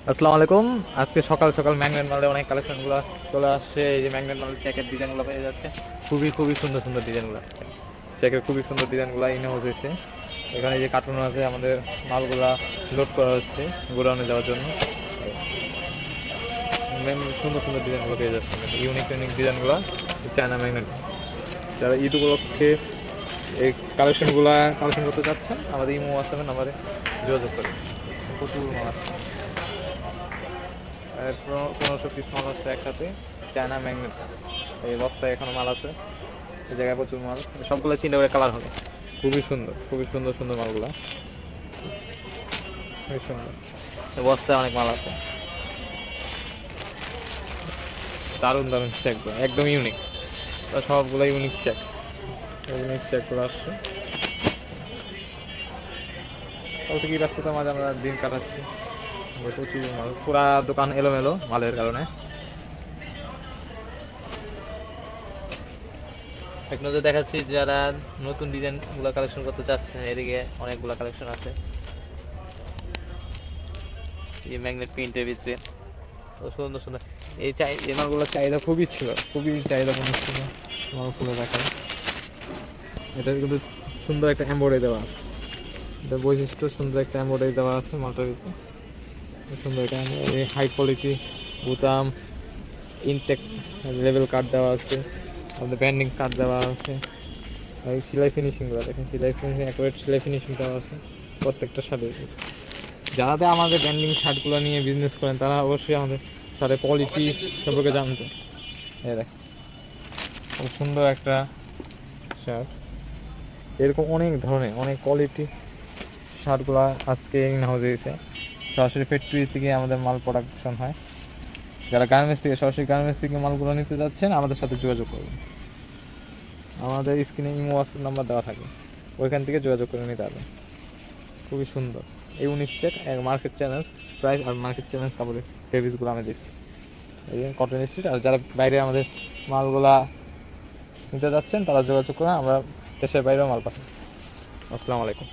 আসসালামু আলাইকুম। আজকে সকাল সকাল ম্যাগনেট মালে অনেক কালেকশনগুলো চলে আসছে। এই যে ম্যাগনেট মালের চেকের ডিজাইনগুলো পেয়ে যাচ্ছে, খুবই খুবই সুন্দর সুন্দর ডিজাইনগুলো। চেকের খুবই সুন্দর ডিজাইনগুলো ইন হাউস হয়েছে। এখানে যে কার্টুন আছে, আমাদের মালগুলা লোড করা হচ্ছে গোডাউনে যাওয়ার জন্য। সুন্দর সুন্দর ডিজাইনগুলো পেয়ে যাচ্ছে, ইউনিক ইউনিক ডিজাইনগুলো চায়না ম্যাগনেট। যারা ঈদ উপলক্ষে এই কালেকশন করতে চাচ্ছেন, আমাদের ইমো হোয়াটসঅ্যাপের নাম্বারে যোগাযোগ করেন। প্রচুর মাল আছে, 1500 পিস মাল আছে একসাথে, চায়না ম্যাগনেট। এই বস্তায় এখনো মাল আছে, এই জায়গায় প্রচুর মাল, সবগুলো চিন্তা করে কালার হবে। খুবই সুন্দর, খুবই সুন্দর সুন্দর মালগুলো, খুবই সুন্দর। এই বস্তায় অনেক মাল আছে, দারুণ দারুণ চেকগুলো একদম ইউনিক, সবগুলো ইউনিক চেক, ইউনিক চেকগুলো আসছে। কত কি ব্যস্ততার মাঝে আমরা দিন কাটাচ্ছি, প্রচুর মাল, পুরা দোকান এলোমেলো মালের কারণে। এক নজর দেখাচ্ছি যারা নতুন ডিজাইনগুলো কালেকশন করতে চাচ্ছেন, এদিকে অনেকগুলো কালেকশন আছে। এই ম্যাগনেট প্রিন্টের ভিতরে তো সুন্দর সুন্দর এই মালগুলোর চাহিদা খুবই ছিল, খুবই চাহিদাপূর্ণ ছিল। মাল খুলে দেখায়, এটা কিন্তু সুন্দর একটা এমব্রয়ডারি দেওয়া আছে, এটা বৈশিষ্ট্য, সুন্দর একটা এমব্রয়ডারি দেওয়া আছে মালটার ভিতরে। সুন্দর একটা হাই কোয়ালিটি বুতাম, ইনটেক লেভেল কার্ড দেওয়া আছে, আমাদের ব্যান্ডিং কার্ড দেওয়া আছে। আর সেলাই ফিনিশিংগুলো দেখেন, সেলাই ফিনিশিং অ্যাকুরেট সেলাই ফিনিশিং দেওয়া আছে প্রত্যেকটা শার্টে। যারা আমাদের ব্র্যান্ডিং শার্টগুলো নিয়ে বিজনেস করেন, তারা অবশ্যই আমাদের শার্টের কোয়ালিটি সম্পর্কে জানতে। এই দেখ, খুব সুন্দর একটা শার্ট। এরকম অনেক ধরনের অনেক কোয়ালিটি শার্টগুলো আজকে ইন হাউস হয়েছে। সরাসরি ফ্যাক্টরি থেকে আমাদের মাল প্রোডাকশন হয়। যারা সরাসরি গার্মেন্টস থেকে মালগুলো নিতে যাচ্ছেন, আমাদের সাথে যোগাযোগ করবেন। আমাদের স্ক্রিনে ইমো হোয়াটসঅ্যাপ নাম্বার দেওয়া থাকে, ওইখান থেকে যোগাযোগ করে নিতে হবে। খুবই সুন্দর unique check, market challenge price আর মার্কেট চ্যালেঞ্জ কাপড়ের ফেব্রিক্সগুলো আমি দিচ্ছি। এই কটন স্ট্রিট। আর যারা বাইরে আমাদের মালগুলা নিতে যাচ্ছেন, তারা যোগাযোগ করে, আমরা দেশের বাইরেও মাল পাঠাই। আসসালামু আলাইকুম।